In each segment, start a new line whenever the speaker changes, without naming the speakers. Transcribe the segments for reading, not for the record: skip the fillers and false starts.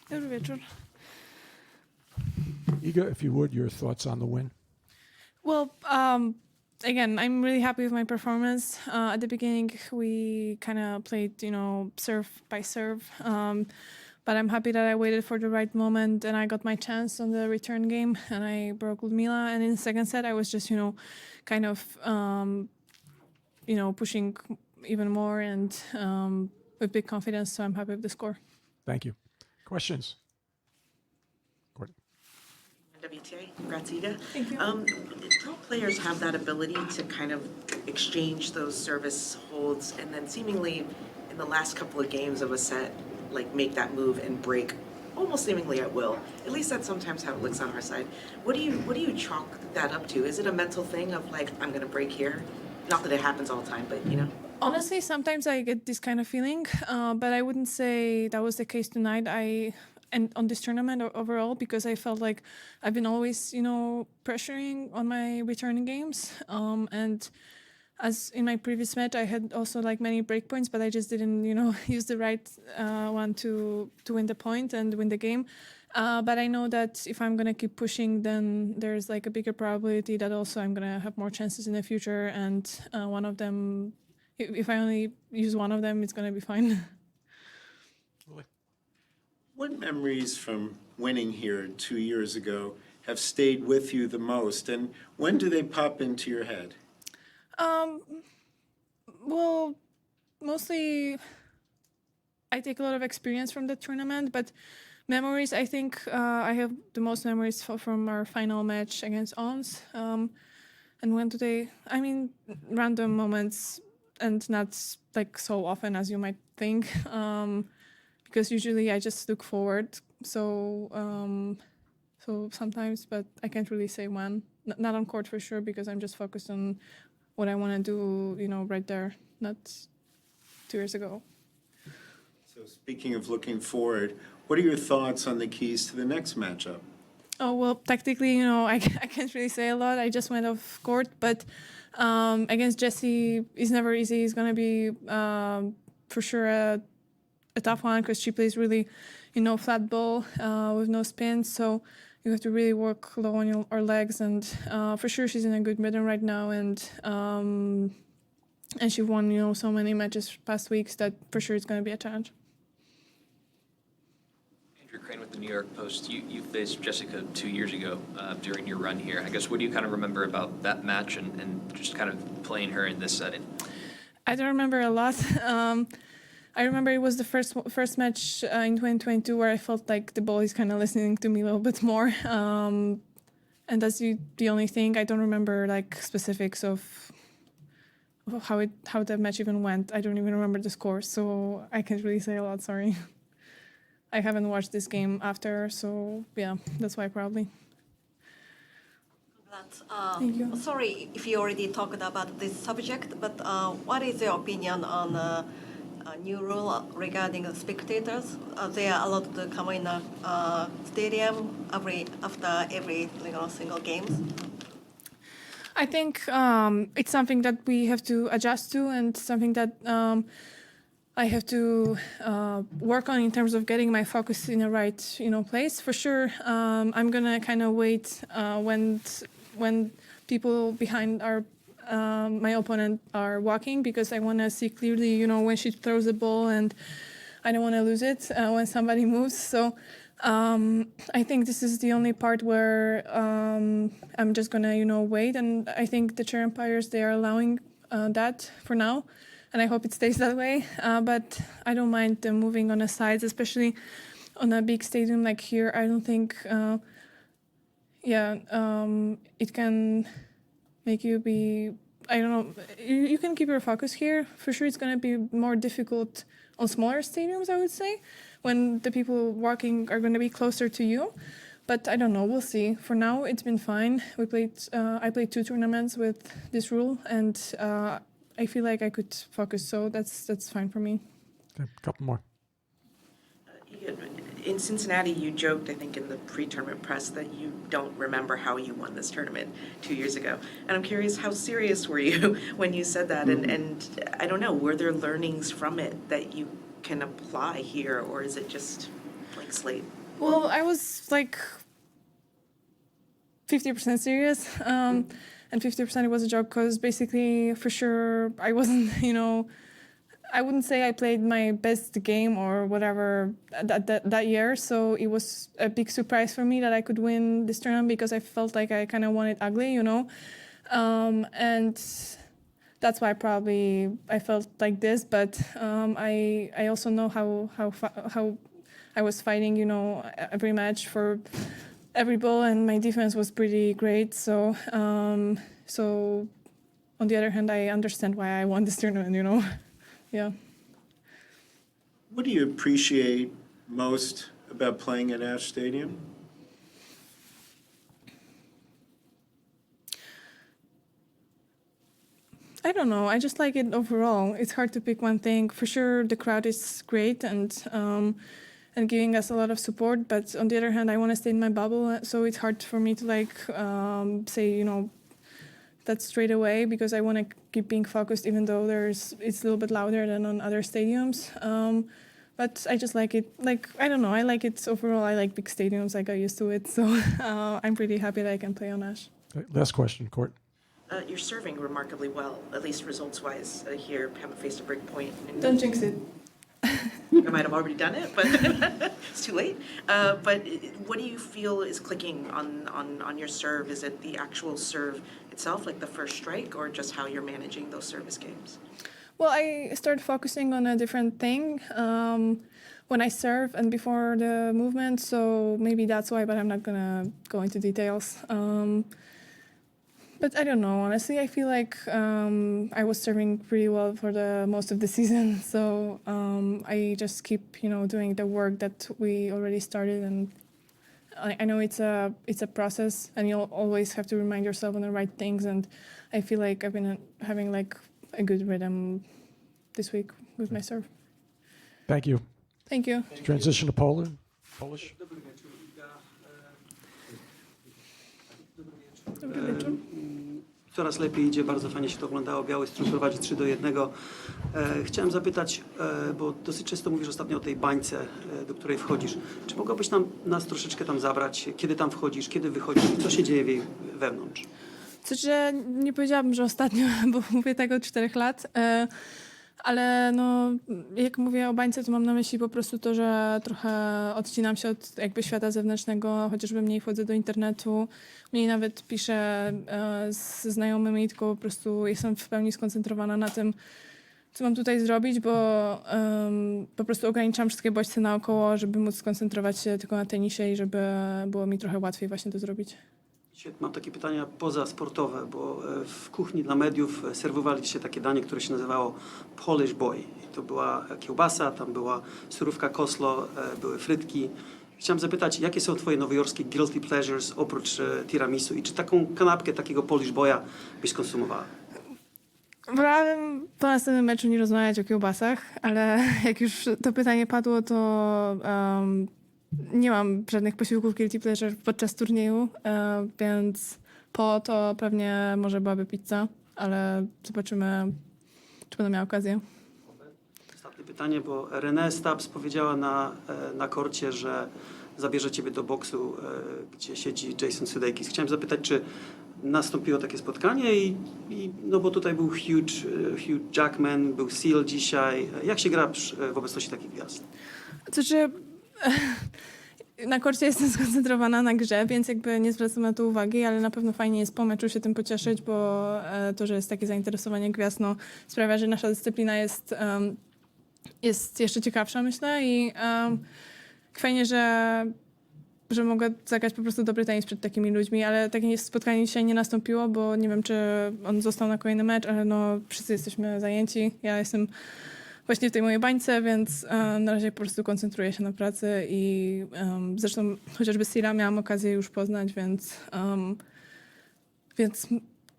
Dobry wieczór.
Iga, if you would, your thoughts on the win?
Well, again, I'm really happy with my performance. At the beginning, we kind of played, serve by serve. But I'm happy that I waited for the right moment and I got my chance on the return game and I broke Ludmila. And in the second set, I was just, kind of, pushing even more and with big confidence. So I'm happy with the score.
Thank you. Questions? Gordon.
WTA, congrats, Iga.
Thank you.
Top players have that ability to kind of exchange those service holds and then seemingly in the last couple of games of a set, like make that move and break almost seemingly at will. At least that's sometimes how it looks on our side. What do you chalk that up to? Is it a mental thing of like, I'm gonna break here? Not that it happens all the time, but
Honestly, sometimes I get this kind of feeling, but I wouldn't say that was the case tonight. And on this tournament overall, because I felt like I've been always, pressuring on my returning games. And as in my previous match, I had also like many break points, but I just didn't, use the right one to win the point and win the game. But I know that if I'm gonna keep pushing, then there's like a bigger probability that also I'm gonna have more chances in the future. And one of them, if I only use one of them, it's gonna be fine.
What memories from winning here 2 years ago have stayed with you the most, and when do they pop into your head?
Well, mostly I take a lot of experience from the tournament, but memories, I think I have the most memories from our final match against Ons. And when today, random moments and not like so often as you might think. Because usually I just look forward. So sometimes, but I can't really say when. Not on court for sure, because I'm just focused on what I want to do, right there, not 2 years ago.
So speaking of looking forward, what are your thoughts on the keys to the next matchup?
Oh, well, tactically, I can't really say a lot. I just went off court, but against Jessie, it's never easy. It's going to be for sure a tough one because she plays really, flat ball with no spin. So you have to really work low on your legs. And for sure, she's in a good rhythm right now. And she won, so many matches past weeks that for sure it's going to be a challenge.
Crane with the New York Post. You faced Jessica 2 years ago during your run here. I guess, what do you kind of remember about that match and just kind of playing her in this setting?
I don't remember a lot. I remember it was the first match in 2022 where I felt like the ball is kind of listening to me a little bit more. And that's the only thing. I don't remember like specifics of how that match even went. I don't even remember the score, so I can't really say a lot, sorry. I haven't watched this game after, so yeah, that's why probably.
Thank you. Sorry if you already talked about this subject, but what is your opinion on a new rule regarding the spectators? There are a lot that come in the stadium after every single games.
I think it's something that we have to adjust to and something that I have to work on in terms of getting my focus in the right, place. For sure, I'm gonna kind of wait when people behind my opponent are walking because I want to see clearly, when she throws the ball, and I don't want to lose it when somebody moves. So I think this is the only part where I'm just gonna, wait. And I think the chair umpires, they are allowing that for now. And I hope it stays that way. But I don't mind them moving on the sides, especially on a big stadium like here. I don't think, it can make you be, I don't know, you can keep your focus here. For sure, it's going to be more difficult on smaller stadiums, I would say, when the people walking are going to be closer to you. But I don't know, we'll see. For now, it's been fine. I played 2 tournaments with this rule, and I feel like I could focus, so that's fine for me.
Okay, a couple more.
In Cincinnati, you joked, I think, in the pre-tournament press that you don't remember how you won this tournament 2 years ago. And I'm curious, how serious were you when you said that? And I don't know, were there learnings from it that you can apply here, or is it just blank slate?
Well, I was like 50% serious, and 50% it was a joke because basically, for sure, I wasn't, I wouldn't say I played my best game or whatever that year. So it was a big surprise for me that I could win this tournament because I felt like I kind of won it ugly, and that's why probably I felt like this. But I also know how I was fighting, every match for every ball, and my defense was pretty great. So on the other hand, I understand why I won this tournament, Yeah.
What do you appreciate most about playing at Ashe Stadium?
I don't know. I just like it overall. It's hard to pick one thing. For sure, the crowd is great and giving us a lot of support. But on the other hand, I want to stay in my bubble, so it's hard for me to say that straight away because I want to keep being focused, even though it's a little bit louder than on other stadiums. But I just like it. I don't know. I like it overall. I like big stadiums. I got used to it, so I'm pretty happy that I can play on Ashe.
Okay, last question, Court.
You're serving remarkably well, at least results-wise here. Haven't faced a break point.
Don't jinx it.
I might have already done it, but it's too late. But what do you feel is clicking on your serve? Is it the actual serve itself, like the first strike, or just how you're managing those service games?
Well, I started focusing on a different thing when I serve and before the movement, so maybe that's why, but I'm not gonna go into details. But I don't know, honestly, I feel like I was serving pretty well for the most of the season, so I just keep, doing the work that we already started, and I know it's a process, and you'll always have to remind yourself on the right things, and I feel like I've been having a good rhythm this week with my serve.
Thank you.
Thank you.
Transition to Poland. Polish.
Dobry wieczór.
Coraz lepiej idzie, bardzo fajnie się to oglądało. Biały strój prowadzi 3-1. Chciałem zapytać, bo dosyć często mówisz ostatnio o tej bańce, do której wchodzisz. Czy mogłabyś nas troszeczkę tam zabrać? Kiedy tam wchodzisz, kiedy wychodzisz? Co się dzieje wewnątrz?
Że nie powiedziałabym, że ostatnio, bo mówię tak od 4 lat, ale jak mówię o bańce, to mam na myśli po prostu to, że trochę odcinam się od świata zewnętrznego, chociażby mniej wchodzę do internetu, mniej nawet piszę z znajomymi, tylko po prostu jestem w pełni skoncentrowana na tym, co mam tutaj zrobić, bo po prostu ograniczam wszystkie bodźce naokoło, żeby móc skoncentrować się tylko na tenisie i żeby było mi trochę łatwiej właśnie to zrobić.
Mam takie pytania pozasportowe, bo w kuchni dla mediów serwowaliście takie danie, które się nazywało Polish Boy. I to była kiełbasa, tam była surówka koslo, były frytki. Chciałem zapytać, jakie są twoje nowojorskie guilty pleasures oprócz tiramisu i czy taką kanapkę, takiego Polish Boya byś skonsumowała?
Wolałabym po następnym meczu nie rozmawiać o kiełbasach, ale jak już to pytanie padło, to nie mam żadnych posiłków guilty pleasure podczas turnieju, więc po to pewnie może byłaby pizza, ale zobaczymy, czy będę miała okazję.
Ostatnie pytanie, bo Renée Stabs powiedziała na korcie, że zabierze ciebie do boksu, gdzie siedzi Jason Sudeikis. Chciałem zapytać, czy nastąpiło takie spotkanie no bo tutaj był Hugh Jackman, był Seal dzisiaj. Jak się gra w obecności takich gwiazd?
Na korcie jestem skoncentrowana na grze, więc nie zwracam na to uwagi, ale na pewno fajnie jest po meczu się tym pocieszyć, bo to, że jest takie zainteresowanie gwiazd, sprawia, że nasza dyscyplina jest jeszcze ciekawsza, myślę, i fajnie, że mogę zagrać po prostu dobry tenis przed takimi ludźmi, ale takie spotkanie dzisiaj nie nastąpiło, bo nie wiem, czy on został na kolejny mecz, ale wszyscy jesteśmy zajęci. Ja jestem właśnie w tej mojej bańce, więc na razie po prostu koncentruję się na pracy i zresztą chociażby Sila miałam okazję już poznać, więc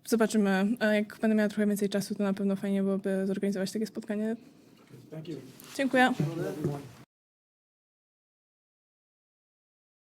zobaczymy. Jak będę miała trochę więcej czasu, to na pewno fajnie byłoby zorganizować takie spotkanie.
Thank you.
Dziękuję.
Everyone.